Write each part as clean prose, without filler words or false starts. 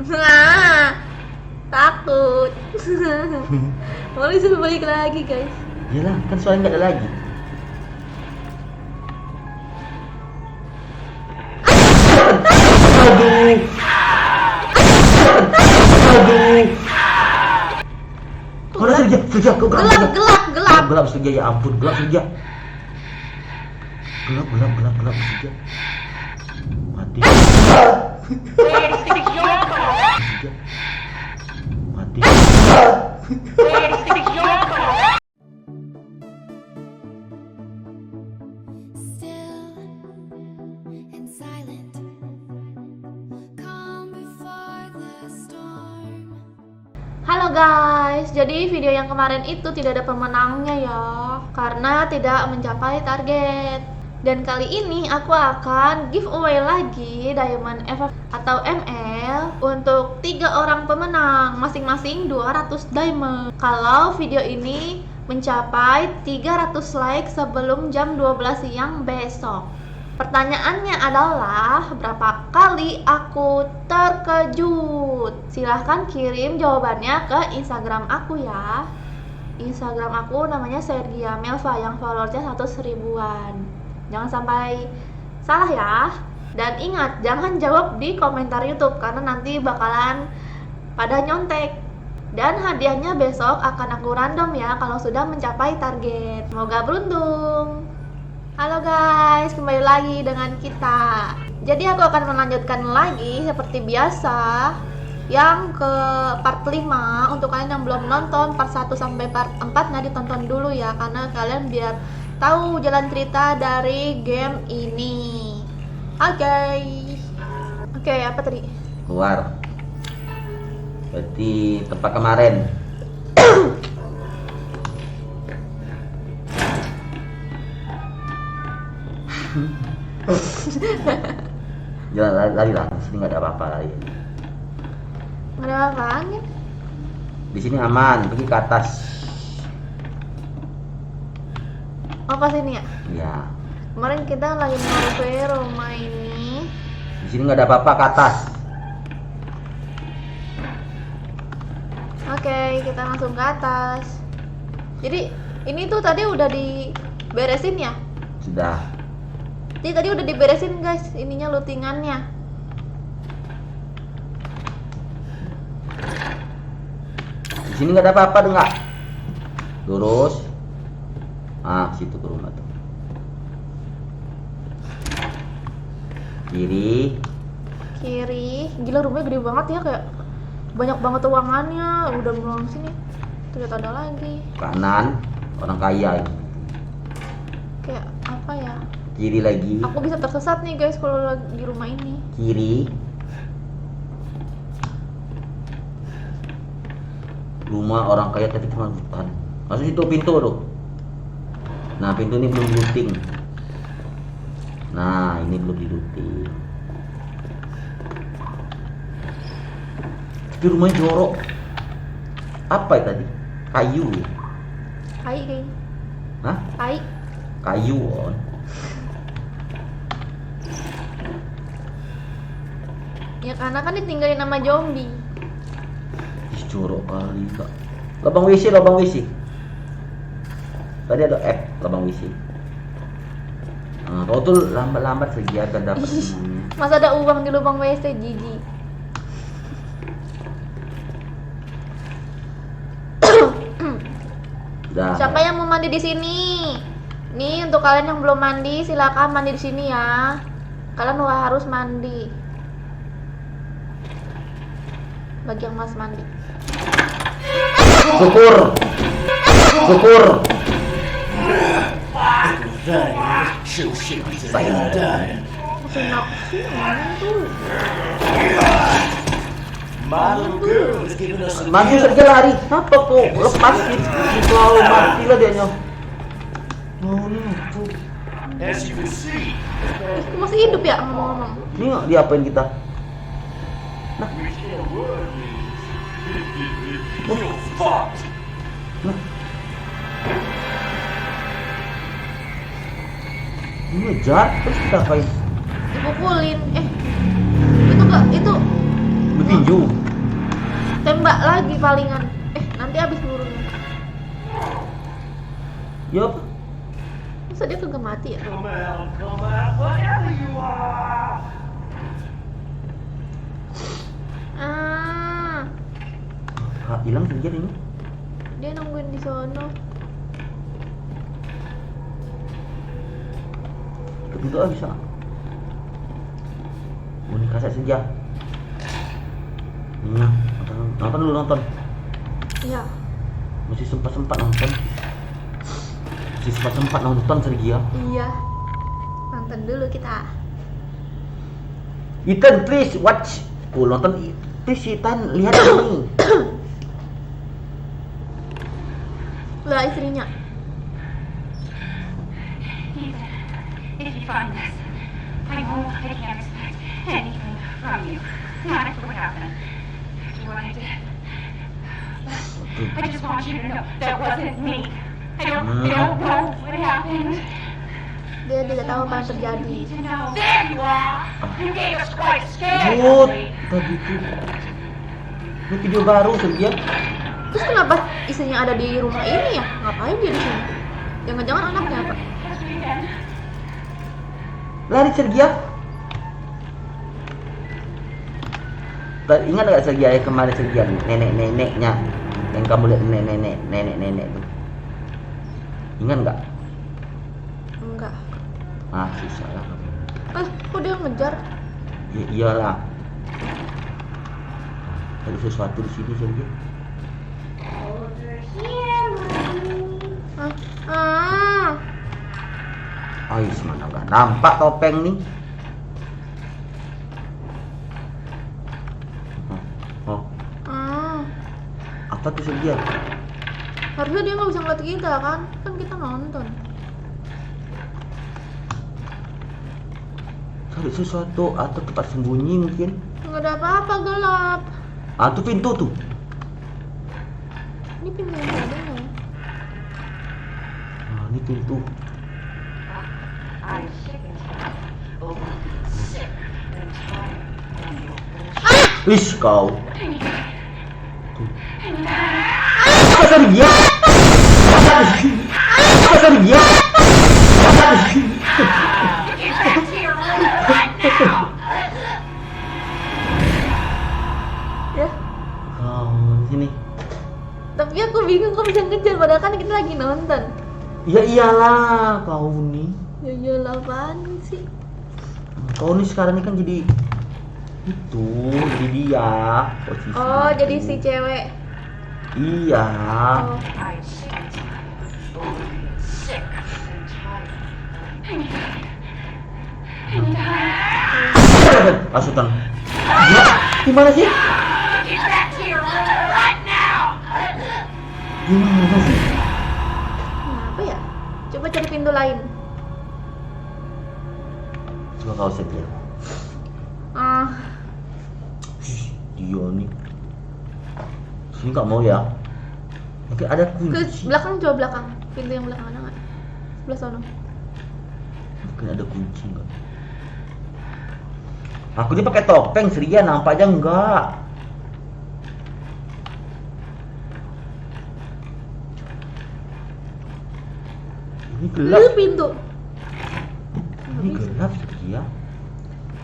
Nah, takut. Mau disuruh balik lagi guys. Iyalah, kan soalnya nggak ada lagi. Aduh. Aduh. Mana Surya, kau Gelap. gelap Surya, ya ampun, gelap Surya. Gelap Surya. Mati. Mati. Still and silent, calm before the storm. Halo guys, jadi video yang kemarin itu tidak ada pemenangnya ya, karena tidak mencapai target. Dan kali ini aku akan giveaway lagi Diamond FF atau ML untuk 3 orang pemenang, masing-masing 200 diamond. Kalau video ini mencapai 300 like sebelum jam 12 siang besok. Pertanyaannya adalah berapa kali aku terkejut? Silahkan kirim jawabannya ke Instagram aku ya. Instagram aku namanya Sergia Melva yang followersnya 100.000-an. Jangan sampai salah ya. Dan ingat, jangan jawab di komentar YouTube karena nanti bakalan pada nyontek. Dan hadiahnya besok akan aku random ya kalau sudah mencapai target. Semoga beruntung. Halo guys, kembali lagi dengan kita. Jadi aku akan melanjutkan lagi seperti biasa yang ke part 5. Untuk kalian yang belum nonton part 1 sampai part 4, nah ditonton dulu ya, karena kalian biar tahu jalan cerita dari game ini. Oke, apa tadi? Keluar. Berarti tempat kemarin. Jalan lari lah, di sini nggak ada apa-apa lari. Nggak ada apaan ya? Di sini aman, pergi ke atas. Oh, ke sini ya? Ya, Kemarin kita lagi survei rumah ini. di sini nggak ada apa-apa, ke atas. Oke, kita langsung ke atas. Jadi ini tuh tadi udah diberesin ya? Sudah. Jadi tadi udah diberesin guys, ininya lootingannya. Di sini nggak ada apa-apa, dengar. Lurus. Ah, situ ke rumah tuh. Kiri. Kiri, gila rumahnya gede banget ya, kayak banyak banget ruangannya. Udah belum sini, ternyata ada lagi. Kanan, orang kaya ini. Kayak apa ya? Kiri lagi. Aku bisa tersesat nih guys kalau lagi di rumah ini. Kiri. Rumah orang kaya tapi cuma hutan. Masuk situ pintu tuh. Nah, pintu ini belum looting. Nah, ini belum di looting. Tapi rumahnya jorok. Apa ya tadi? Kayu. Kai kayaknya. Hah? Kai. Kayu on. Ya karena kan ditinggalin sama zombie. Ih, jorok kali kak. Lubang WC. Tadi ada F, lubang WC. Nah, kau tuh lambat-lambat saja akan dapat semuanya. Masa ada uang di lubang WC, jijik. Dah. Siapa yang mau mandi di sini? Nih untuk kalian yang belum mandi, silakan mandi di sini ya. Kalian harus mandi. Bagi yang mas mandi. Syukur. Kenapa sih orang tuh? Maju saja lari. Apa kok lepasin? Kalau mati lah dia nyok. Masih hidup ya ngomong-ngomong. Ini nggak diapain kita? Nah. Ini ngejar terus kita apain? Dipukulin. Itu enggak, itu tinju. Tembak lagi palingan. Nanti habis pelurunya. Ya apa? Masa dia kagak mati ya? Come out, whatever you are. Hilang sendiri ini. Dia nungguin di sono. Ikut itu bisa. Ini kaset senja. Nah, nonton dulu nonton. Iya. Masih sempat nonton. Masih sempat nonton Sergia. Iya. Nonton dulu kita. Ethan, please watch. Nonton. Please Ethan, lihat ini. Lah istrinya. If you find this, I can't expect anything from you. Not after what happened. After what I did. I just want you to know that wasn't me. I don't know what happened. Dia tidak tahu apa yang terjadi. You know. There you are! You gave us quite a scare. Good. Tadi itu. Ini video baru Sergia. Terus kenapa istrinya ada di rumah ini ya? Ngapain dia di sini? Jangan-jangan anaknya apa? Lari Sergia. Ingat gak Sergia yang kemarin Sergia nenek-neneknya yang kamu lihat nenek-nenek tuh. Ingat nggak? Enggak. Ah susah lah. Kok dia ngejar? Ya, iyalah. Ada sesuatu di sini Sergia. Ais mana nggak nampak topeng nih. Apa tuh Sergia? Harusnya dia nggak bisa ngeliat kita kan? Kan kita nonton. Cari sesuatu atau tempat sembunyi mungkin. Nggak ada apa-apa, gelap. Ah tuh pintu tuh. Ini pintu yang tadi ya? Ah, ini pintu. I'm sick and tired. Oh, sick and tired of your bullshit. Ish kau. Apa Sergia? Apa Sergia? Get back to your room right now! Ya. Kau di sini. Tapi aku bingung kok bisa ngejar padahal kan kita lagi nonton. Ya iyalah kau nih. Ya iyalah apaan sih? Kau nih sekarang ini kan jadi itu, jadi dia posisi. Oh, itu. jadi si cewek. Iya. Oh. I'm sick and tired. Oh, sick and tired. Asutan. Ya, gimana sih? Get back to your room right now! Gimana sih? Kenapa ya? Coba cari pintu lain. Coba kau setia. Dia nih. Sini nggak mau ya? Mungkin ada Ke kunci. belakang, coba belakang. Pintu yang belakang ada nggak? Sebelah sana. Mungkin ada kunci nggak? Aku ini pakai topeng, Sergia nampak aja enggak? Ini gelap. Itu pintu. Ini gelap Sergia.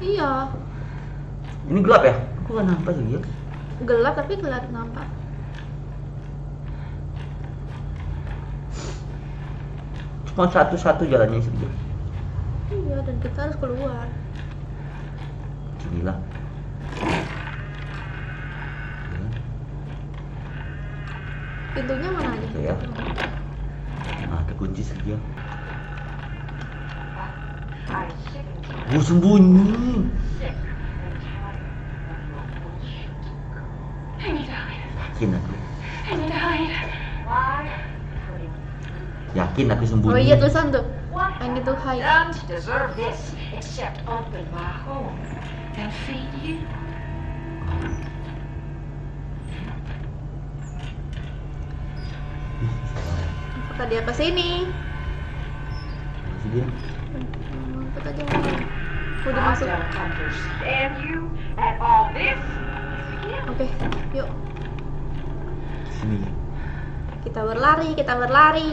Iya. Ini gelap ya? Aku nggak nampak Sergia. Gelap tapi gelap nampak. Cuma satu-satu jalannya Sergia. Iya, dan kita harus keluar. Inilah. Pintunya mana aja? Oke ya. Nah, ada kunci Sergia. I'm sick and tired. Oh, sembunyi. Sick and tired of your bullshit. And you died. Yakin aku. And you died. Why? Putting Yakin aku sembunyi. Oh iya, tulisan tuh. what I need to hide. done to deserve this except open my home and feed you? Apakah dia kesini? Masih dia. Apa tadi? Udah I masuk. don't understand you at all. This is Oke, yuk. Sini. Kita berlari, kita berlari.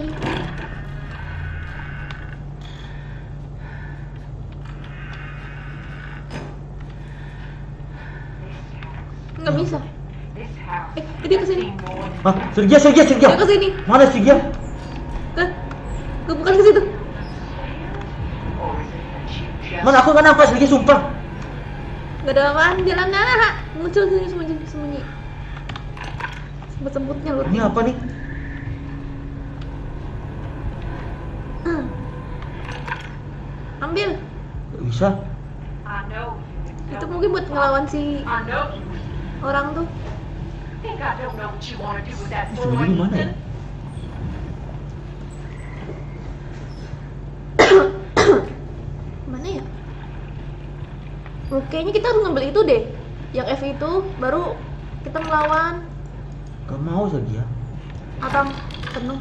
Nggak bisa. This house. Dia kesini. Ah, Sergia. Dia kesini. Mana Sergia? Bukan ke situ. Mana aku nggak nampak Sergia, sumpah. Gak ada apaan, jalan muncul sini sembunyi. Semput-semputnya lu. Ini apa nih? Ambil. Nggak bisa. I know. Itu mungkin buat ngelawan si I know. orang tuh. Think I don't know what you want to do with that boy. Sembunyi di mana ya? Mana ya? Kayaknya kita harus ngambil itu deh. Yang F itu baru kita melawan. Gak mau Sergia. Atau penuh.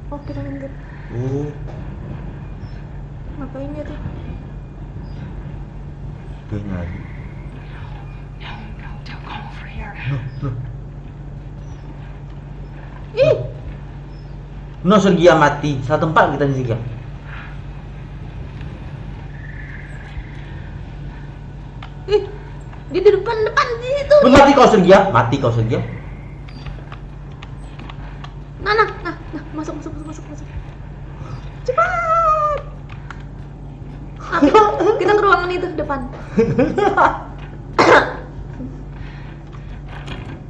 Oh, kita ngambil. Oh, Ngapain dia tuh? kayaknya lagi. No, don't come over here. Ih, No, Sergia mati. Salah tempat kita nih Sergia. dia di depan di situ. Lu mati kau Sergia. Nah, masuk. Cepat. Kita ke ruangan itu depan.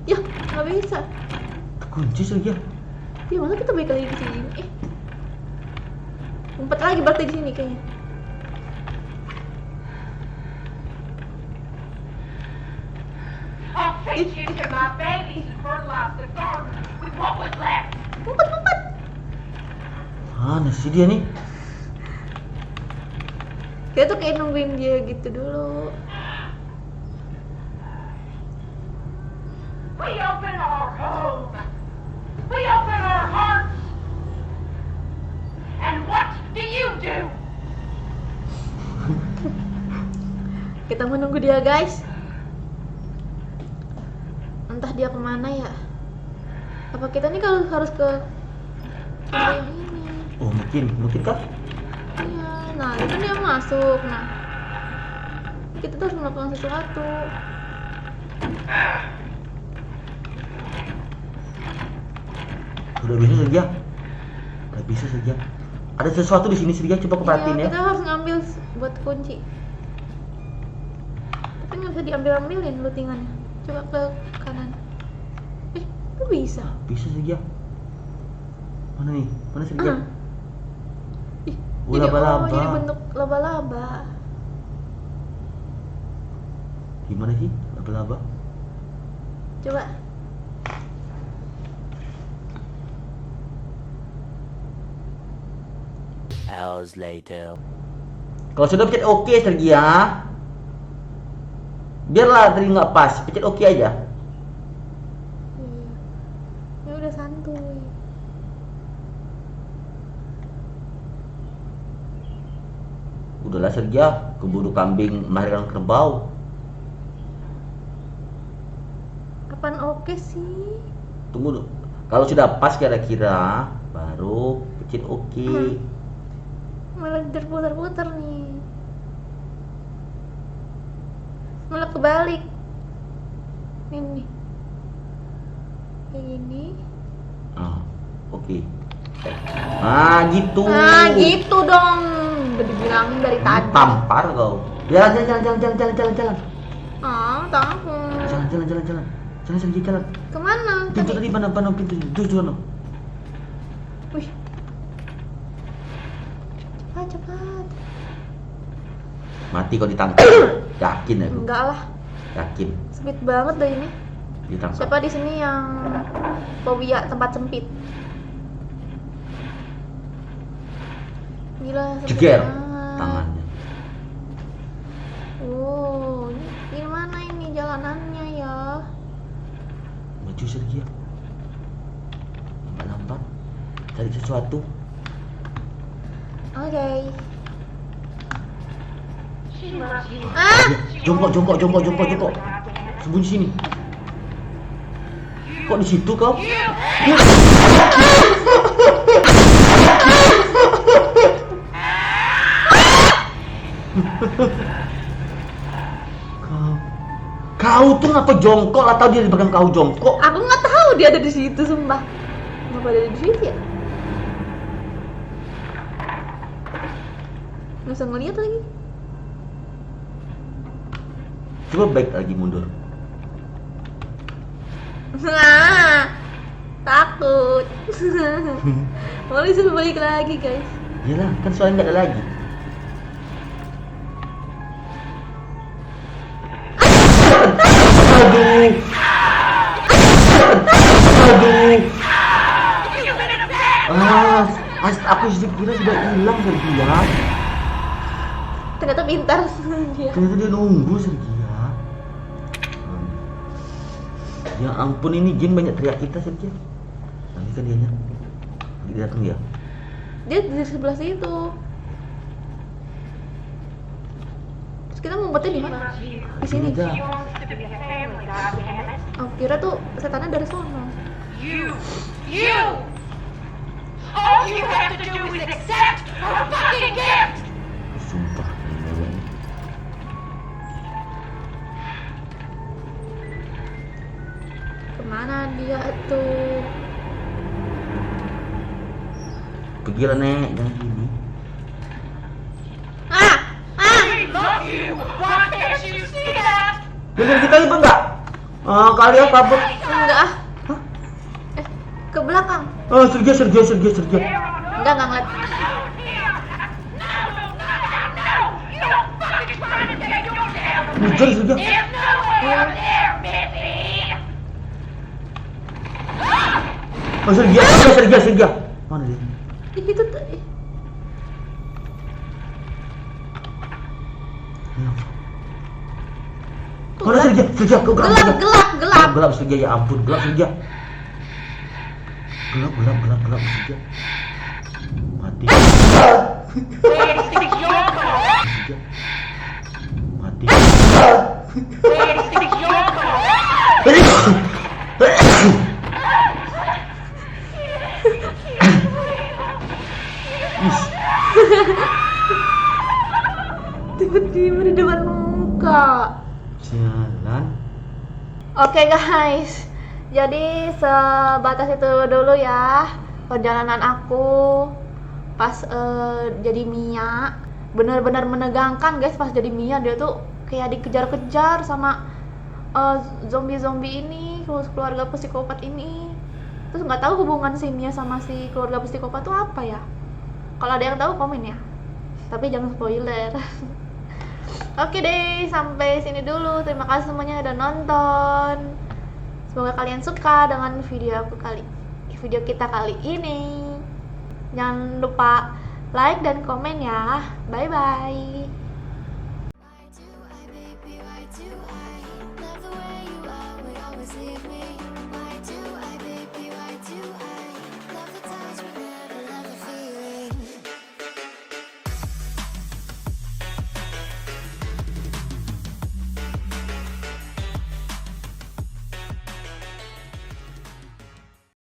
Ya, nggak bisa. Kunci Sergia. Ya masa kita balik lagi ke sini? Ngumpet lagi berarti di sini kayaknya. I'll take you to my babies and fertilize the garden with what was left. Ngumpet. Mana sih dia nih? Kita tuh kayak nungguin dia gitu dulu. We open our home. We open our hearts. And what do you do? Kita menunggu dia guys. Entah dia kemana ya. Apa kita nih kalau harus ke yang ini? Oh, mungkin kah? Iya. Nah itu dia masuk. Nah kita tuh harus melakukan sesuatu. Udah bisa Sergia. Gak bisa Sergia. Ada sesuatu di sini Sergia, coba perhatiin Iya, ya. kita harus ngambil buat kunci. Tapi nggak bisa diambil-ambilin lutingannya. Coba ke kanan. Itu bisa. Bisa Sergia. Mana nih? Mana Sergia? Oh, Jadi, laba-laba. jadi bentuk laba-laba. Gimana sih laba-laba? Coba. Hours later. Kalau sudah pencet OK Sergia. Biarlah tadi nggak pas, pencet OK aja. Ya udah santuy. Udahlah Sergia, keburu kambing melahirkan kerbau. Kapan oke sih? Tunggu dulu. Kalau sudah pas kira-kira, baru pencet OK. Malah terputar-putar nih. Malah kebalik. Ini. Kayak gini. Ah, oke. Ah, gitu. Nah, gitu dong. Udah dibilangin dari tadi. Tampar kau. Jalan. Ah, takut. Jalan. Jalan Sergia, jalan. Kemana? Pintu tadi mana pintu? Tuh sana. Wih. Cepat. Mati kau ditangkap. Yakin aku. Enggak lah. Yakin Sempit banget deh ini. ditangkap. Siapa di sini yang fobia tempat sempit? Gila, sempit Jeger banget. tangannya. Oh, ini gimana ini jalanannya ya? Maju Sergia. Lambat. Cari sesuatu. Oke. She She loves you. Ah, Jongkok. Sembunyi sini. Kok di situ kau? Kau tuh ngapa jongkok? Atau dia di belakang kau jongkok? aku nggak tahu dia ada di situ, sumpah. Kenapa ada di situ ya? Nggak bisa ngeliat lagi. Coba baik lagi mundur. Nah, takut. Boleh suruh balik lagi, guys. Iyalah, kan soalnya nggak ada lagi. Aku sudah kira sudah hilang Sergia. Ternyata pintar dia. Ternyata dia nunggu Sergia. Ya ampun, ini game banyak teriak kita Sergia. Nanti kan dianya dia datang ya. Dia di sebelah situ. Terus kita ngumpetnya di mana? Di sini. Aja. She wants to be a family, God damn it. Aku kira tuh setannya dari sono. You! All you have to do is accept her fucking gift! Sumpah. Kemana dia tuh? Pergilah Nek, jangan gini. Ah! I love you! Why can't you see that? Dengar kita itu enggak? Kalian kabur. Enggak ah. Ke belakang. Sergia. Enggak ngeliat. You don't fucking try to take your damn Ngejar Sergia. There's nowhere there, Missy! Sergia. Mana dia? Ih, itu tuh. Mana Sergia? Kau Gelap. Gelap Sergia, ya ampun, gelap Sergia. Gelap Sergia. Mati. It's your fault! Sergia. Mati. It's your fault! Tiba-tiba di depan muka. Jalan. Oke guys, jadi sebatas itu dulu ya perjalanan aku pas jadi Mia. Benar-benar menegangkan guys pas jadi Mia. Dia tuh kayak dikejar-kejar sama zombie-zombie ini, keluarga psikopat ini. Terus nggak tahu hubungan si Mia sama si keluarga psikopat tuh apa ya. Kalau ada yang tahu komen ya, tapi jangan spoiler. Oke deh, sampai sini dulu. Terima kasih semuanya udah nonton. Semoga kalian suka dengan video kita kali ini. Jangan lupa like dan komen ya. Bye bye.